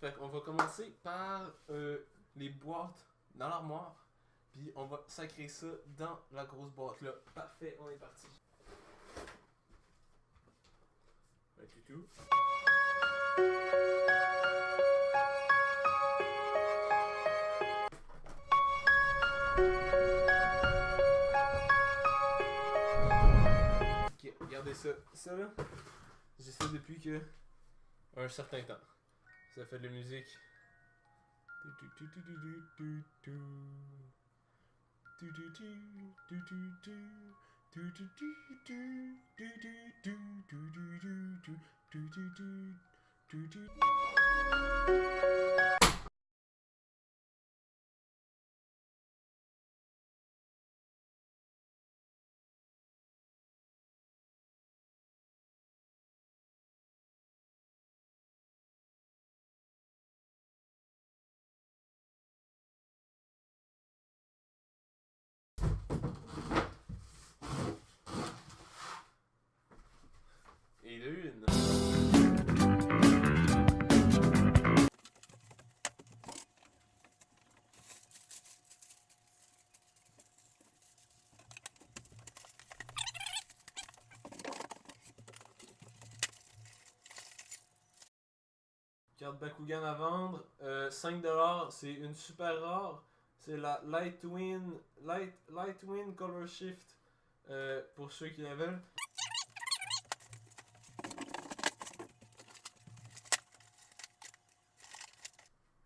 Fait qu'on va commencer par les boîtes dans l'armoire. Puis on va sacrer ça dans la grosse boîte là. Parfait, on est parti. Ouais, tout. Ok, regardez ça. Ça là, j'ai ça depuis que un certain temps. Ça fait de la musique. Et de une. Carte Bakugan à vendre, 5$, c'est une super rare. C'est la Lightwind Color Shift pour ceux qui la veulent.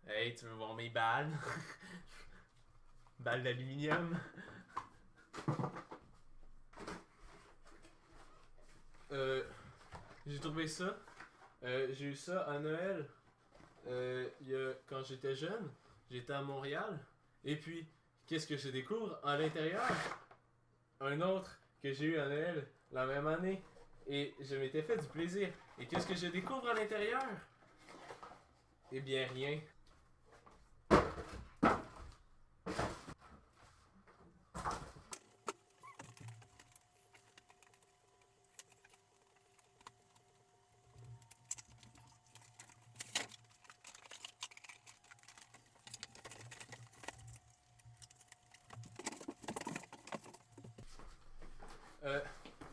Hey, tu veux voir mes balles? Balles d'aluminium. J'ai trouvé ça. J'ai eu ça à Noël. Quand j'étais jeune, j'étais à Montréal. Et puis, qu'est-ce que je découvre à l'intérieur? Un autre que j'ai eu à Noël la même année. Et je m'étais fait du plaisir. Et qu'est-ce que je découvre à l'intérieur? Eh bien, rien.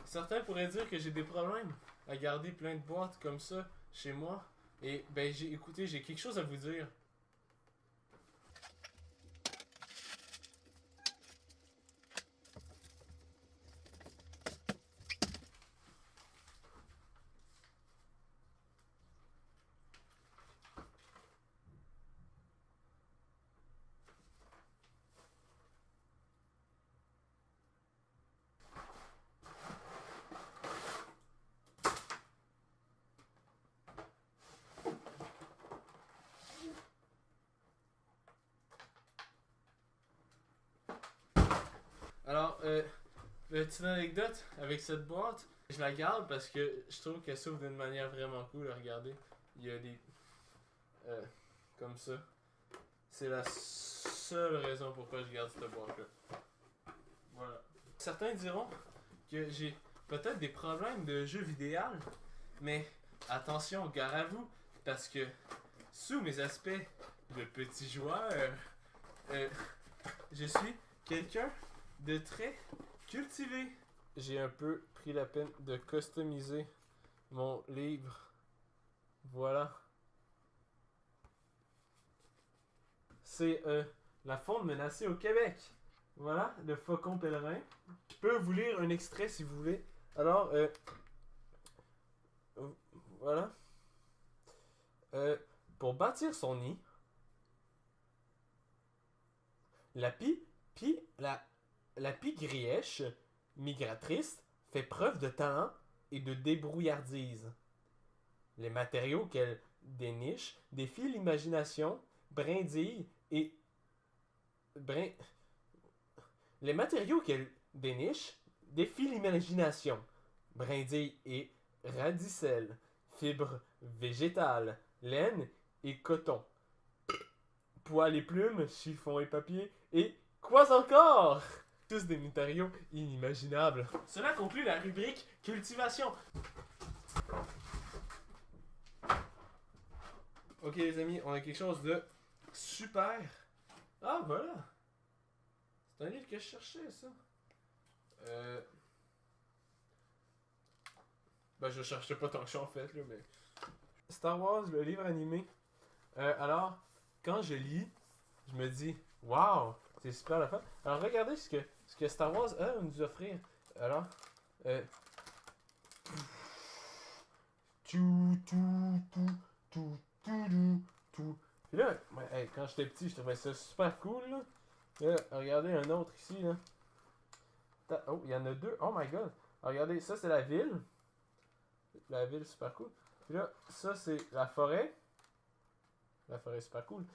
Certains pourraient dire que j'ai des problèmes à garder plein de boîtes comme ça chez moi. Et ben écoutez, j'ai quelque chose à vous dire. Alors, petite anecdote avec cette boîte, je la garde parce que je trouve qu'elle s'ouvre d'une manière vraiment cool. Regardez, il y a des. Comme ça. C'est la seule raison pourquoi je garde cette boîte-là. Voilà. Certains diront que j'ai peut-être des problèmes de jeu vidéo, mais attention, gare à vous, parce que sous mes aspects de petit joueur, je suis quelqu'un de très cultivé. J'ai un peu pris la peine de customiser mon livre. Voilà. C'est La faune menacée au Québec. Voilà, le faucon pèlerin. Je peux vous lire un extrait si vous voulez. Alors, voilà. Pour bâtir son nid, la pie-grièche migratrice fait preuve de talent et de débrouillardise. Les matériaux qu'elle déniche défient l'imagination, brindille et... Les matériaux qu'elle déniche défient l'imagination, brindille et radicelle, fibres végétales, laine et coton, poils et plumes, chiffon et papier, et quoi encore? Tous des matériaux inimaginables. Cela conclut la rubrique cultivation. Ok les amis, on a quelque chose de super. Ah voilà. C'est un livre que je cherchais ça. Ben je cherchais pas tant que ça en fait là, mais. Star Wars, le livre animé. Alors, quand je lis, je me dis, waouh, c'est super la fun. Alors regardez ce que Star Wars a à nous offrir. Alors, tout, tout, tout, tout, tout, tout, tout. Puis là, ouais, hey, quand j'étais petit, je trouvais ça super cool, là. Là, regardez un autre ici, là. Oh, il y en a deux. Oh my god. Alors, regardez, ça c'est la ville. La ville, super cool. Puis là, ça c'est la forêt. La forêt, super cool.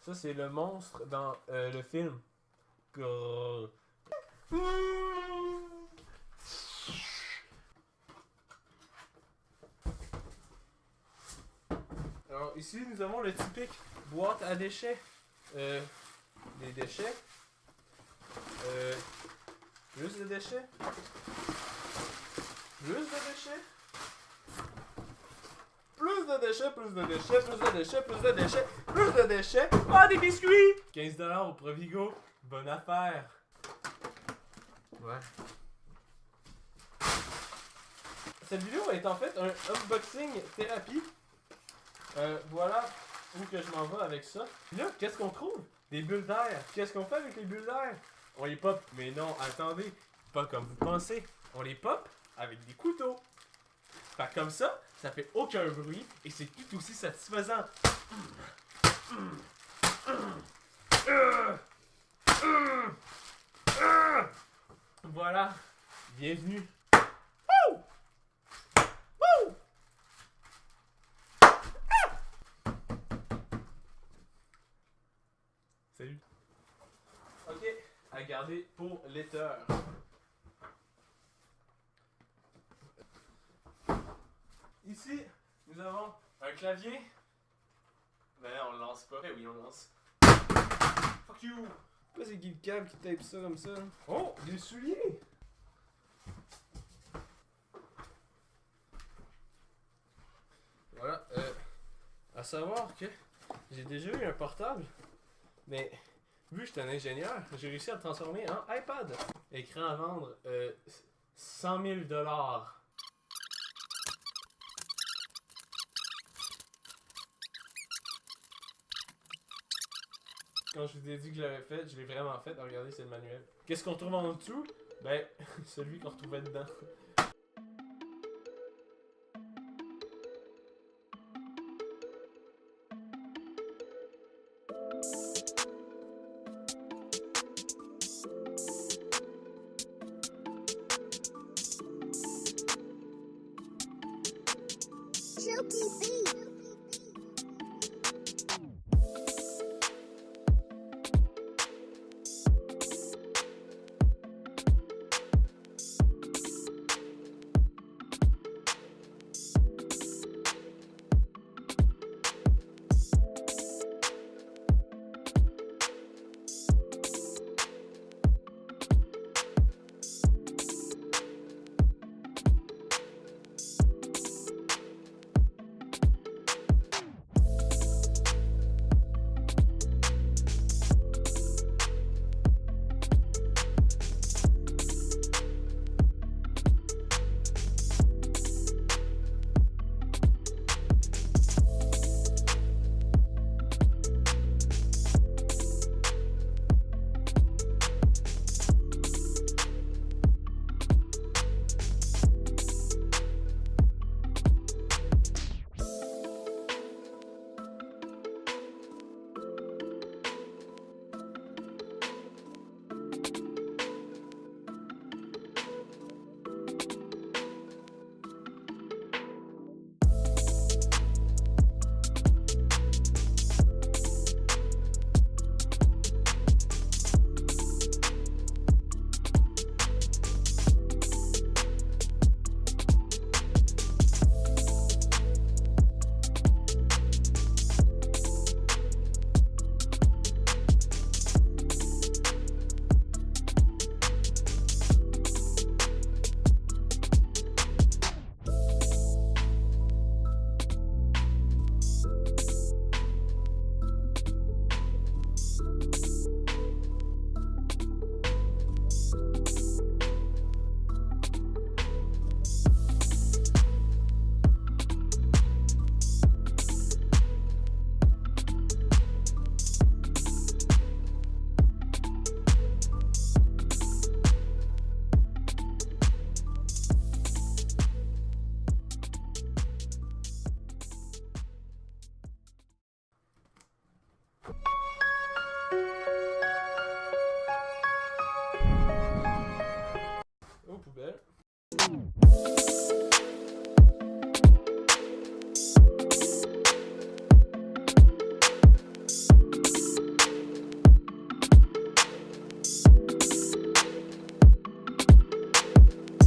Ça c'est le monstre dans le film. Grrr. Alors ici nous avons le typique boîte à déchets. Des déchets. Juste des déchets. Juste des déchets. Plus de déchets, plus de déchets, plus de déchets, plus de déchets, plus de déchets. Ah, des biscuits! 15$ au Provigo. Bonne affaire. Ouais. Cette vidéo est en fait un unboxing thérapie. Voilà où que je m'en vais avec ça. Puis là, qu'est-ce qu'on trouve? Des bulles d'air. Qu'est-ce qu'on fait avec les bulles d'air? On les pop. Mais non, attendez. Pas comme vous pensez. On les pop avec des couteaux. Fait comme ça fait aucun bruit et c'est tout aussi satisfaisant. Voilà. Bienvenue. Woo! Woo! Salut. Ok, à garder pour l'éteur. Ici, nous avons un clavier. Ben on le lance pas. Eh oui, on le lance. Fuck you! Pourquoi c'est qui le câble qui tape ça comme ça? Oh, des souliers! Voilà, à savoir que j'ai déjà eu un portable, mais vu que je suis un ingénieur, j'ai réussi à le transformer en iPad. Écran à vendre, 100 000$. Quand je vous ai dit que je l'avais fait, je l'ai vraiment fait. Regardez, c'est le manuel. Qu'est-ce qu'on trouve en dessous? Ben, celui qu'on retrouvait dedans.